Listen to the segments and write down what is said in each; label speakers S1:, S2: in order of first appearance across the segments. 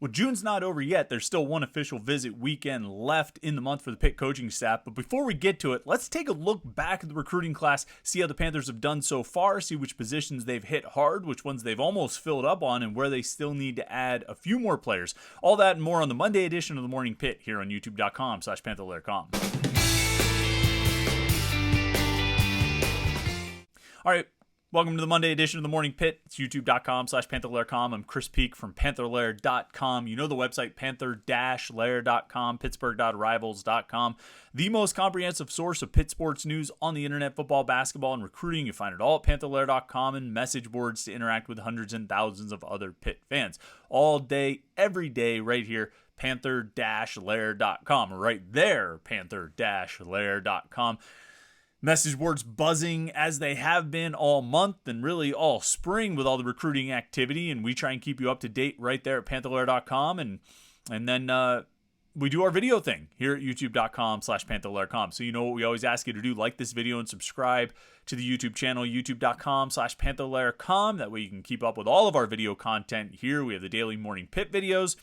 S1: Well, June's not over yet. There's still one official visit weekend left in the month for the Pitt coaching staff. But before we get to it, let's take a look back at the recruiting class, see how the Panthers have done so far, see which positions they've hit hard, which ones they've almost filled up on, and where they still need to add a few more players. All that and more on the Monday edition of the Morning Pitt here on youtube.com/Panther-Lair.com. All right. Welcome to the Monday edition of the Morning Pitt. It's youtube.com/Panther-Lair.com. I'm Chris Peak from Panther-Lair.com. You know the website, Panther-Lair.com, Pittsburgh.rivals.com. The most comprehensive source of Pitt sports news on the internet, football, basketball, and recruiting. You find it all at Panther-Lair.com and message boards to interact with hundreds and thousands of other Pitt fans. All day, every day, right here, Panther-Lair.com. Right there, Panther-Lair.com. Message boards buzzing as they have been all month and really all spring with all the recruiting activity, and we try and keep you up to date right there at Panther-Lair.com, and then we do our video thing here at youtube.com/Panther-Lair.com. So you know what we always ask you to do: like this video and subscribe to the YouTube channel, youtube.com/Panther-Lair.com. That way you can keep up with all of our video content here. We have the daily Morning Pitt videos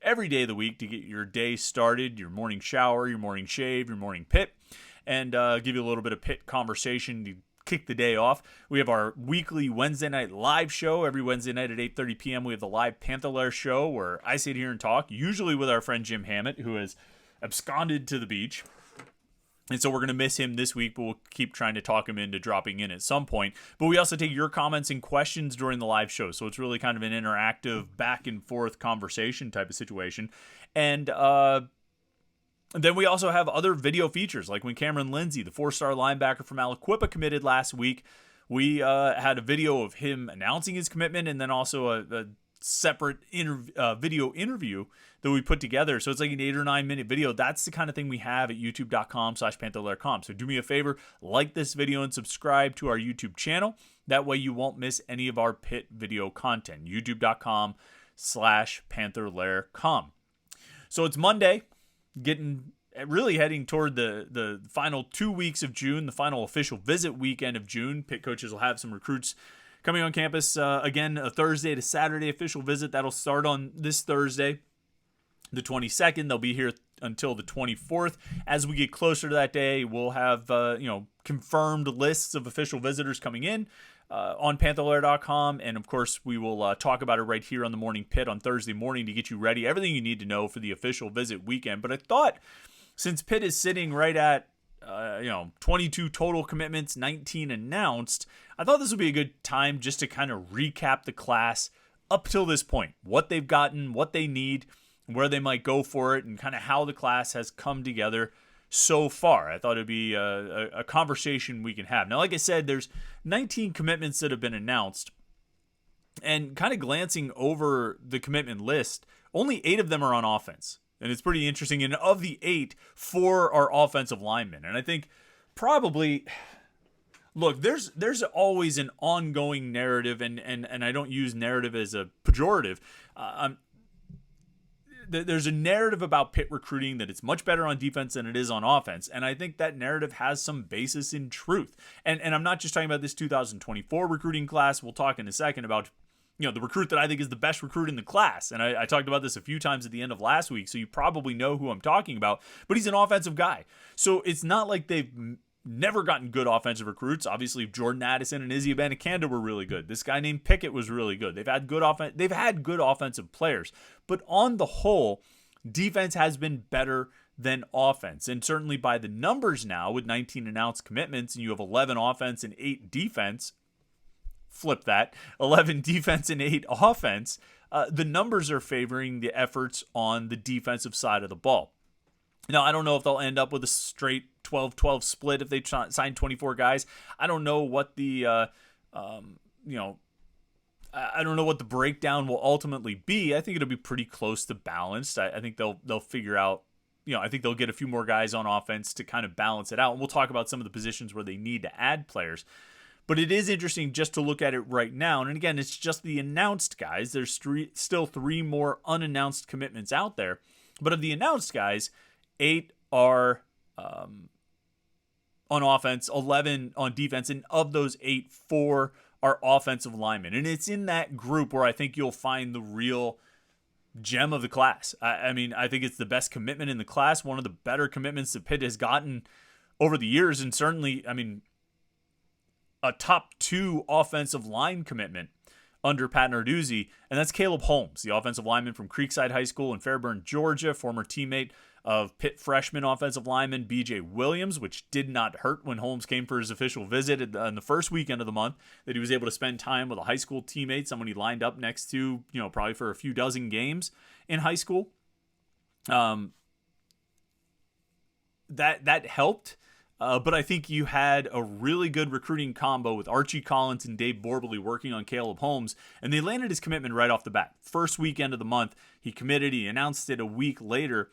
S1: every day of the week to get your day started, your morning shower, your morning shave, your morning Pitt, and give you a little bit of Pitt conversation to kick the day off. We have our weekly Wednesday night live show. Every Wednesday night at 8:30 p.m. we have the live Panther-Lair show where I sit here and talk, usually with our friend Jim Hammett, who has absconded to the beach. And so we're going to miss him this week, but we'll keep trying to talk him into dropping in at some point. But we also take your comments and questions during the live show. So it's really kind of an interactive back and forth conversation type of situation. And then we also have other video features, like when Cameron Lindsay, the 4-star linebacker from Aliquippa, committed last week. We had a video of him announcing his commitment, and then also a separate video interview that we put together. So it's like an 8 or 9 minute video. That's the kind of thing we have at youtube.com/Panther-Lair.com. So do me a favor, like this video and subscribe to our YouTube channel. That way you won't miss any of our Pitt video content. youtube.com/Panther-Lair.com. So it's Monday, really heading toward the final 2 weeks of June, the final official visit weekend of June. Pitt coaches will have some recruits coming on campus again, a Thursday to Saturday official visit. That'll start on this Thursday, the 22nd. They'll be here until the 24th. As we get closer to that day, we'll have confirmed lists of official visitors coming in on Panther-Lair.com, and of course we will talk about it right here on the Morning Pit on Thursday morning to get you ready, everything you need to know for the official visit weekend. But I thought, since Pitt is sitting right at 22 total commitments, 19 announced, I thought this would be a good time just to kind of recap the class up till this point, what they've gotten, what they need, where they might go for it, and kind of how the class has come together so far. I thought it'd be a conversation we can have. Now, like I said, there's 19 commitments that have been announced, and kind of glancing over the commitment list, only 8 of them are on offense. And it's pretty interesting. And of the 8, 4 are offensive linemen. And I think probably, look, there's always an ongoing narrative, and I don't use narrative as a pejorative. There's a narrative about Pitt recruiting that it's much better on defense than it is on offense. And I think that narrative has some basis in truth. And I'm not just talking about this 2024 recruiting class. We'll talk in a second about the recruit that I think is the best recruit in the class. And I talked about this a few times at the end of last week, so you probably know who I'm talking about. But he's an offensive guy. So it's not like they've never gotten good offensive recruits. Obviously, Jordan Addison and Izzy Abanikanda were really good. This guy named Pickett was really good. They've had good offensive players. But on the whole, defense has been better than offense. And certainly by the numbers now, with 19 announced commitments, and you have 11 offense and 8 defense, flip that, 11 defense and 8 offense, the numbers are favoring the efforts on the defensive side of the ball. Now, I don't know if they'll end up with a straight 12-12 split if they sign 24 guys. I don't know what the, I don't know what the breakdown will ultimately be. I think it'll be pretty close to balanced. I think they'll figure out, I think they'll get a few more guys on offense to kind of balance it out. And we'll talk about some of the positions where they need to add players. But it is interesting just to look at it right now. And again, it's just the announced guys. There's still 3 more unannounced commitments out there. But of the announced guys, 8 are on offense, 11 on defense. And of those 8, 4 are offensive linemen. And it's in that group where I think you'll find the real gem of the class. I mean, I think it's the best commitment in the class, one of the better commitments that Pitt has gotten over the years, and certainly, I mean, a top 2 offensive line commitment under Pat Narduzzi, and that's Caleb Holmes, the offensive lineman from Creekside High School in Fairburn, Georgia, former teammate of Pitt freshman offensive lineman B.J. Williams, which did not hurt when Holmes came for his official visit on the first weekend of the month, that he was able to spend time with a high school teammate, someone he lined up next to, probably for a few dozen games in high school. That helped. But I think you had a really good recruiting combo with Archie Collins and Dave Borbley working on Caleb Holmes, and they landed his commitment right off the bat. First weekend of the month, he committed. He announced it a week later,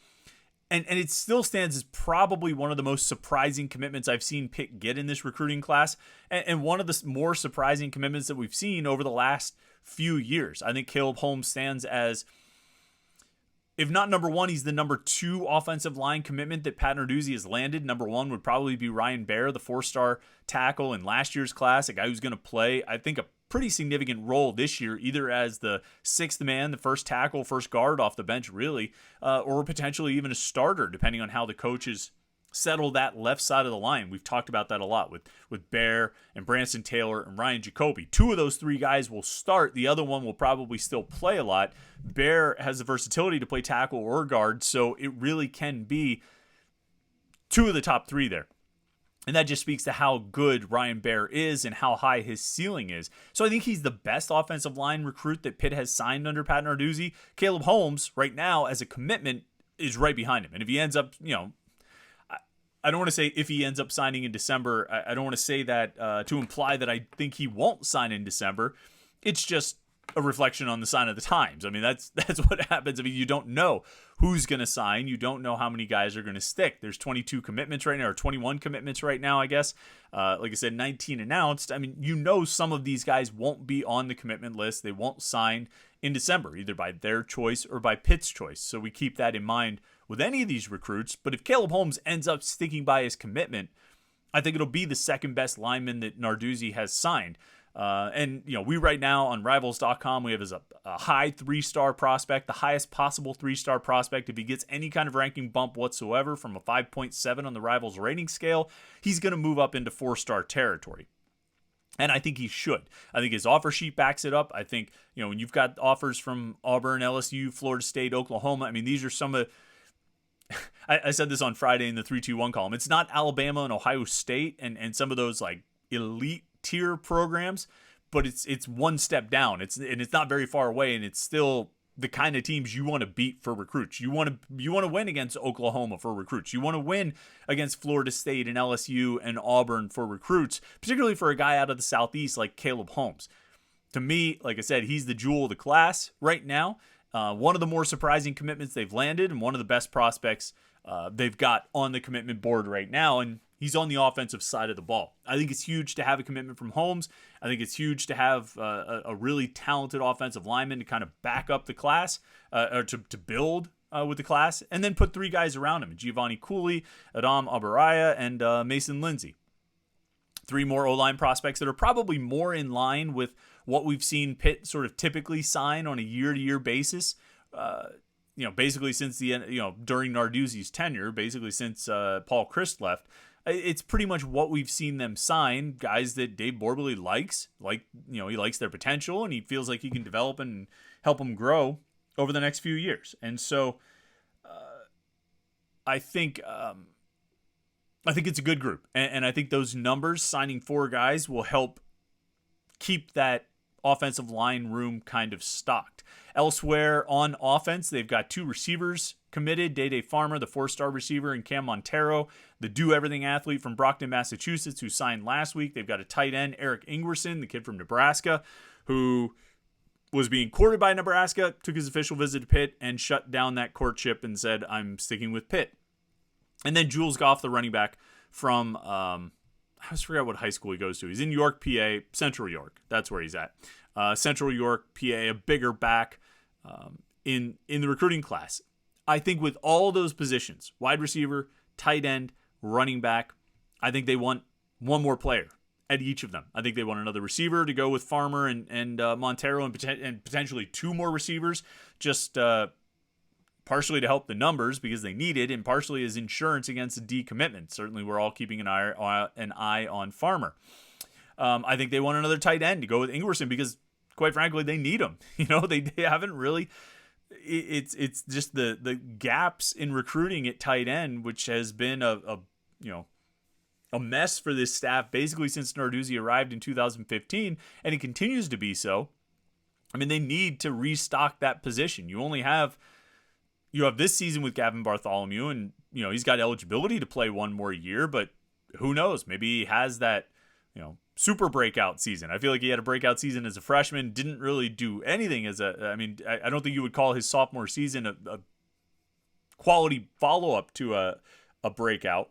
S1: and it still stands as probably one of the most surprising commitments I've seen Pitt get in this recruiting class, and one of the more surprising commitments that we've seen over the last few years. I think Caleb Holmes stands as, if not number 1, he's the number 2 offensive line commitment that Pat Narduzzi has landed. Number 1 would probably be Ryan Baer, the 4-star tackle in last year's class, a guy who's going to play, I think, a pretty significant role this year, either as the 6th man, the first tackle, first guard off the bench, really, or potentially even a starter, depending on how the coaches settle that left side of the line. We've talked about that a lot with Bear and Branson Taylor and Ryan Jacoby. 2 of those 3 guys will start. The other one will probably still play a lot. Bear has the versatility to play tackle or guard, so it really can be 2 of the top 3 there. And that just speaks to how good Ryan Baer is and how high his ceiling is. So I think he's the best offensive line recruit that Pitt has signed under Pat Narduzzi. Caleb Holmes, right now, as a commitment, is right behind him. And if he ends up, I don't want to say if he ends up signing in December. I don't want to say that to imply that I think he won't sign in December. It's just a reflection on the sign of the times. I mean, that's what happens. I mean, you don't know who's going to sign. You don't know how many guys are going to stick. There's 22 commitments right now, or 21 commitments right now, I guess. Like I said, 19 announced. I mean, some of these guys won't be on the commitment list. They won't sign in December, either by their choice or by Pitt's choice. So we keep that in mind with any of these recruits. But if Caleb Holmes ends up sticking by his commitment, I think it'll be the second best lineman that Narduzzi has signed. And we right now on Rivals.com, we have as a high 3-star prospect, the highest possible 3-star prospect. If he gets any kind of ranking bump whatsoever from a 5.7 on the Rivals rating scale, he's going to move up into 4-star territory. And I think he should. I think his offer sheet backs it up. I think, when you've got offers from Auburn, LSU, Florida State, Oklahoma, I mean, these are some of I said this on Friday in the 3-2-1 column. It's not Alabama and Ohio State and some of those like elite tier programs, but it's one step down. It's not very far away, and it's still the kind of teams you want to beat for recruits. You want to win against Oklahoma for recruits. You want to win against Florida State and LSU and Auburn for recruits, particularly for a guy out of the Southeast like Caleb Holmes. To me, like I said, he's the jewel of the class right now. One of the more surprising commitments they've landed, and one of the best prospects they've got on the commitment board right now, and he's on the offensive side of the ball. I think it's huge to have a commitment from Holmes. I think it's huge to have a really talented offensive lineman to kind of back up the class, or to build with the class, and then put 3 guys around him: Giovanni Cooley, Adam Abaraya, and Mason Lindsay. 3 more O-line prospects that are probably more in line with what we've seen Pitt sort of typically sign on a year-to-year basis. Basically since during Narduzzi's tenure, basically since Paul Christ left, it's pretty much what we've seen them sign. Guys that Dave Borbley likes, he likes their potential, and he feels like he can develop and help them grow over the next few years. And so, I think it's a good group, and I think those numbers, signing 4 guys, will help keep that offensive line room kind of stocked. Elsewhere on offense, they've got 2 receivers committed: Day Farmer, the 4-star receiver, and Cam Montero, the do-everything athlete from Brockton, Massachusetts, who signed last week. They've got a tight end, Eric Ingerson, the kid from Nebraska, who was being courted by Nebraska, took his official visit to Pitt, and shut down that courtship and said, "I'm sticking with Pitt." And then Jules Goff, the running back from I always forget what high school he goes to. He's in York, PA, Central York. That's where he's at. Central York, PA, a bigger back in the recruiting class. I think with all those positions, wide receiver, tight end, running back, I think they want one more player. at each of them. I think they want another receiver to go with Farmer and Montero and potentially 2 more receivers, just partially to help the numbers because they need it, and partially as insurance against the decommitment. Certainly, we're all keeping an eye on Farmer. I think they want another tight end to go with Ingerson because, quite frankly, they need him. They haven't really. It's just the gaps in recruiting at tight end, which has been a mess for this staff basically since Narduzzi arrived in 2015, and it continues to be so. I mean, they need to restock that position. You have this season with Gavin Bartholomew, and he's got eligibility to play one more year, but who knows? Maybe he has that super breakout season. I feel like he had a breakout season as a freshman, didn't really do anything I don't think you would call his sophomore season a quality follow-up to a breakout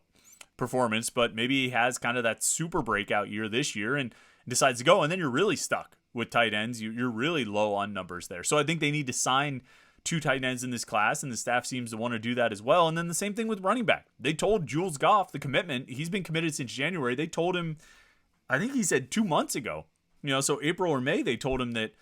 S1: performance, but maybe he has kind of that super breakout year this year and decides to go, and then you're really stuck with tight ends. You're really low on numbers there. So I think they need to sign 2 tight ends in this class, and the staff seems to want to do that as well. And then the same thing with running back. They told Jules Goff the commitment. He's been committed since January. They told him, I think he said 2 months ago, so April or May, they told him that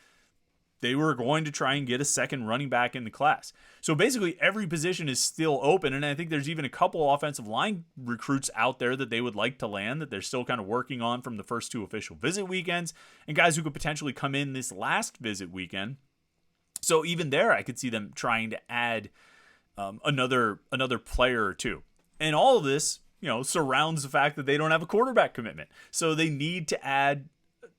S1: they were going to try and get a second running back in the class. So basically every position is still open, and I think there's even a couple offensive line recruits out there that they would like to land that they're still kind of working on from the first 2 official visit weekends, and guys who could potentially come in this last visit weekend. So even there, I could see them trying to add another player or 2. And all of this, surrounds the fact that they don't have a quarterback commitment. So they need to add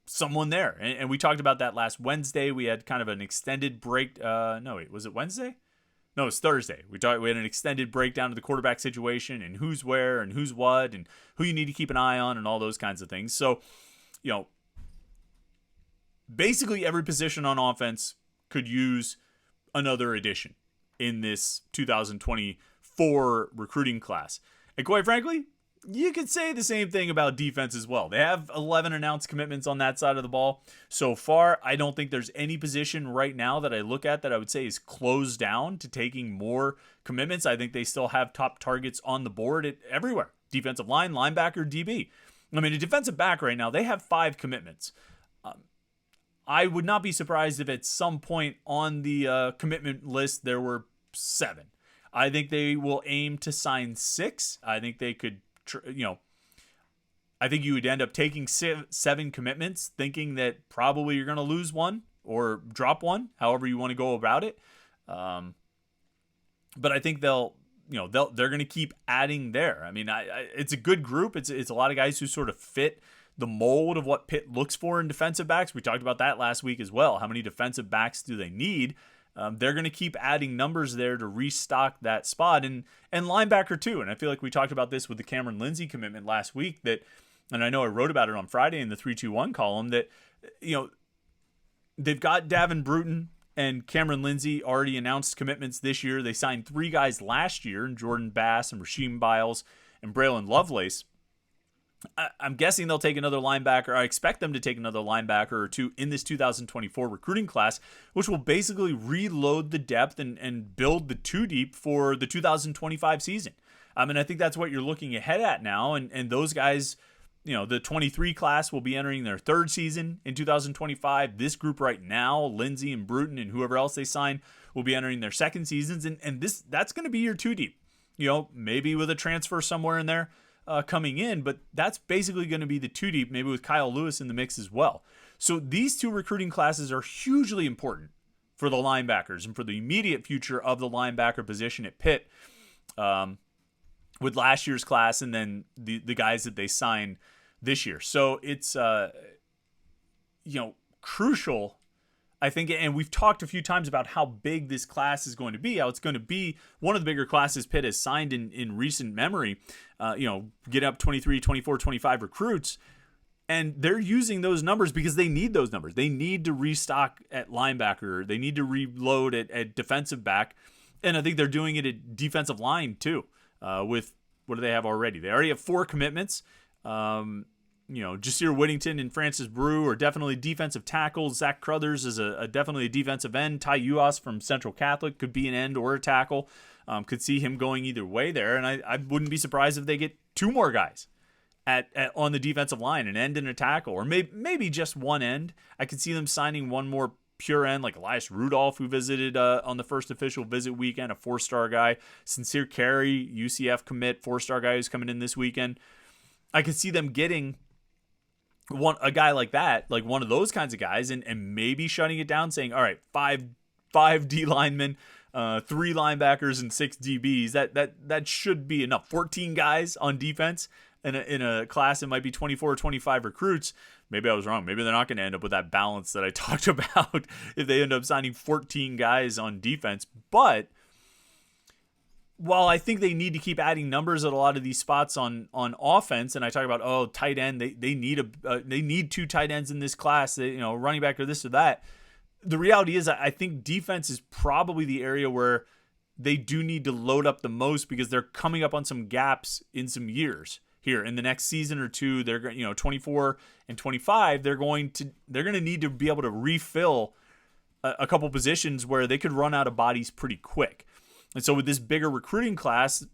S1: someone there. And we talked about that last Wednesday. We had kind of an extended break. Was it Wednesday? No, it's Thursday. We had an extended breakdown of the quarterback situation and who's where and who's what and who you need to keep an eye on and all those kinds of things. So, basically every position on offense could use another addition in this 2024 recruiting class. And quite frankly, you could say the same thing about defense as well. They have 11 announced commitments on that side of the ball. So far, I don't think there's any position right now that I look at that I would say is closed down to taking more commitments. I think they still have top targets on the board everywhere. Defensive line, linebacker, DB. I mean, a defensive back right now, they have 5 commitments. I would not be surprised if at some point on the commitment list there were 7. I think they will aim to sign 6. I think they could, I think you would end up taking 7 commitments, thinking that probably you're going to lose one or drop one, however you want to go about it. But I think they're going to keep adding there. I mean, it's a good group. It's a lot of guys who sort of fit the mold of what Pitt looks for in defensive backs. We talked about that last week as well. How many defensive backs do they need? They're going to keep adding numbers there to restock that spot and linebacker too. And I feel like we talked about this with the Cameron Lindsay commitment last week and I know I wrote about it on Friday in the 321 column that, they've got Davin Bruton and Cameron Lindsay already announced commitments this year. They signed 3 guys last year in Jordan Bass and Rasheem Biles and Braylon Lovelace. I'm guessing they'll take another linebacker. I expect them to take another linebacker or 2 in this 2024 recruiting class, which will basically reload the depth and build the 2 deep for the 2025 season. And I think that's what you're looking ahead at now. And those guys, the 23 class will be entering their 3rd season in 2025. This group right now, Lindsay and Bruton and whoever else they sign, will be entering their 2nd seasons. And that's going to be your 2 deep. Maybe with a transfer somewhere in there. Coming in, but that's basically going to be the 2 deep, maybe with Kyle Lewis in the mix as well. So these 2 recruiting classes are hugely important for the linebackers and for the immediate future of the linebacker position at Pitt with last year's class and then the guys that they sign this year. So it's crucial, I think, and we've talked a few times about how big this class is going to be, how it's going to be one of the bigger classes Pitt has signed in recent memory, get up 23, 24, 25 recruits. And they're using those numbers because they need those numbers. They need to restock at linebacker. They need to reload at defensive back. And I think they're doing it at defensive line too, with what do they have already? They already have 4 commitments. Jasir Whittington and Francis Brew are definitely defensive tackles. Zach Crothers is definitely a defensive end. Ty Uas from Central Catholic could be an end or a tackle. Could see him going either way there. And I wouldn't be surprised if they get 2 more guys on the defensive line, an end and a tackle, or maybe just one end. I could see them signing one more pure end, like Elias Rudolph, who visited on the first official visit weekend, a 4-star guy. Sincere Carey, UCF commit, 4-star guy who's coming in this weekend. I could see them getting a guy like that, like one of those kinds of guys, and maybe shutting it down, saying, all right, five D linemen, 3 linebackers, and 6 DBs. That should be enough. 14 guys on defense in a class that might be 24 or 25 recruits. Maybe I was wrong. Maybe they're not going to end up with that balance that I talked about if they end up signing 14 guys on defense. But while I think they need to keep adding numbers at a lot of these spots on offense, and I talk about tight end, they need 2 tight ends in this class, running back or this or that. The reality is, I think defense is probably the area where they do need to load up the most, because they're coming up on some gaps in some years here in the next season or two. They're 24 and 25. They're going to need to be able to refill a couple positions where they could run out of bodies pretty quick. And so with this bigger recruiting class,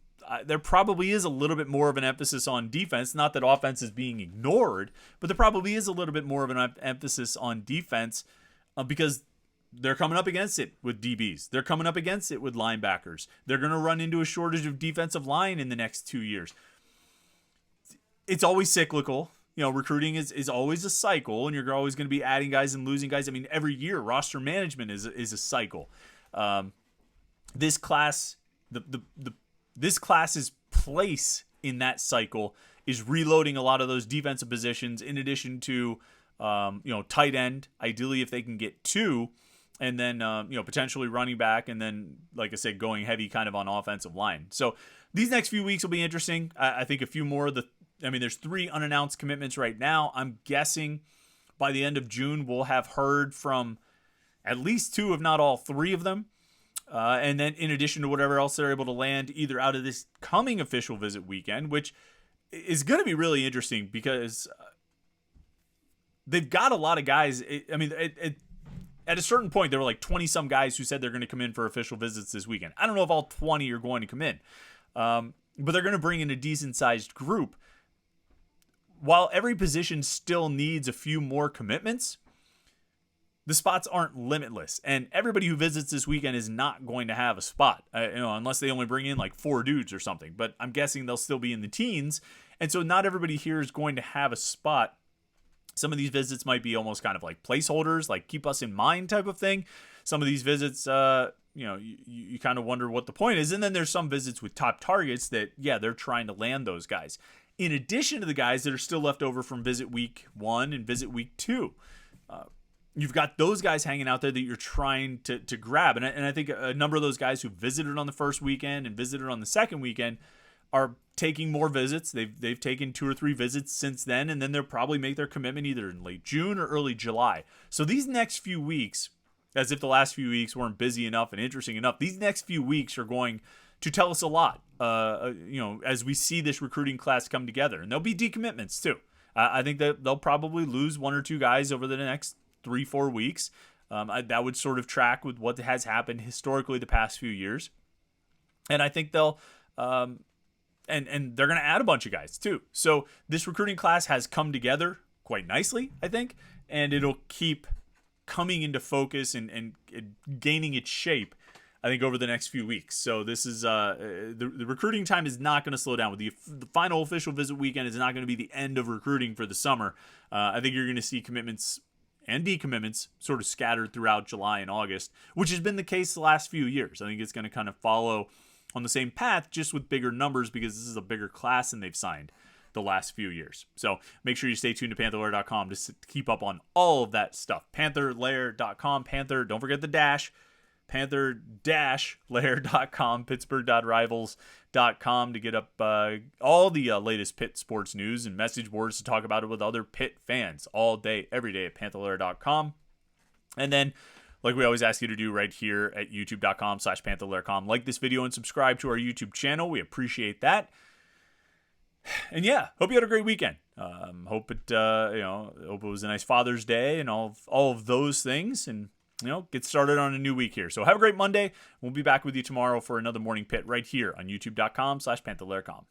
S1: there probably is a little bit more of an emphasis on defense. Not that offense is being ignored, but there probably is a little bit more of an emphasis on defense because they're coming up against it with DBs. They're coming up against it with linebackers. They're going to run into a shortage of defensive line in the next 2 years. It's always cyclical. Recruiting is always a cycle, and you're always going to be adding guys and losing guys. I mean, every year roster management is a cycle. This class, this class's place in that cycle is reloading a lot of those defensive positions, in addition to tight end. Ideally, if they can get 2, and then potentially running back, and then, like I said, going heavy kind of on offensive line. So these next few weeks will be interesting. I think a few more of there's 3 unannounced commitments right now. I'm guessing by the end of June we'll have heard from at least 2, if not all 3 of them. And then in addition to whatever else they're able to land either out of this coming official visit weekend, which is going to be really interesting because they've got a lot of guys. At a certain point, there were like 20-some guys who said they're going to come in for official visits this weekend. I don't know if all 20 are going to come in, but they're going to bring in a decent-sized group. While every position still needs a few more commitments, the spots aren't limitless, and everybody who visits this weekend is not going to have a spot, unless they only bring in like 4 dudes or something. But I'm guessing they'll still be in the teens, and so not everybody here is going to have a spot. Some of these visits might be almost kind of like placeholders, like keep us in mind type of thing. Some of these visits, you kind of wonder what the point is. And then there's some visits with top targets that, they're trying to land those guys, in addition to the guys that are still left over from visit week 1 and visit week 2. You've got those guys hanging out there that you're trying to grab. And I think a number of those guys who visited on the first weekend and visited on the second weekend are taking more visits. They've taken 2 or 3 visits since then, and then they'll probably make their commitment either in late June or early July. So these next few weeks, as if the last few weeks weren't busy enough and interesting enough, these next few weeks are going to tell us a lot, as we see this recruiting class come together. And there'll be decommitments too. I think that they'll probably lose 1 or 2 guys over the next 3-4 weeks. That would sort of track with what has happened historically the past few years. And I think they'll and they're going to add a bunch of guys too. So this recruiting class has come together quite nicely, I think, and it'll keep coming into focus and gaining its shape, I think, over the next few weeks. So this is the recruiting time is not going to slow down. With the final official visit weekend is not going to be the end of recruiting for the summer. I think you're going to see commitments and decommitments sort of scattered throughout July and August, which has been the case the last few years. I think it's going to kind of follow on the same path, just with bigger numbers, because this is a bigger class than they've signed the last few years. So make sure you stay tuned to Panther-Lair.com to keep up on all of that stuff. Panther-Lair.com, Panther, don't forget the dash. Panther-Lair.com, Pittsburgh.rivals.com to get up all the latest Pitt sports news and message boards to talk about it with other Pitt fans all day, every day at Panther-Lair.com. And then, like we always ask you to do right here at youtube.com/Panther-Lair.com, like this video and subscribe to our YouTube channel. We appreciate that. And hope you had a great weekend. Hope it was a nice Father's Day and all of those things, and get started on a new week here. So have a great Monday. We'll be back with you tomorrow for another Morning Pitt right here on youtube.com/Panther-Lair.com.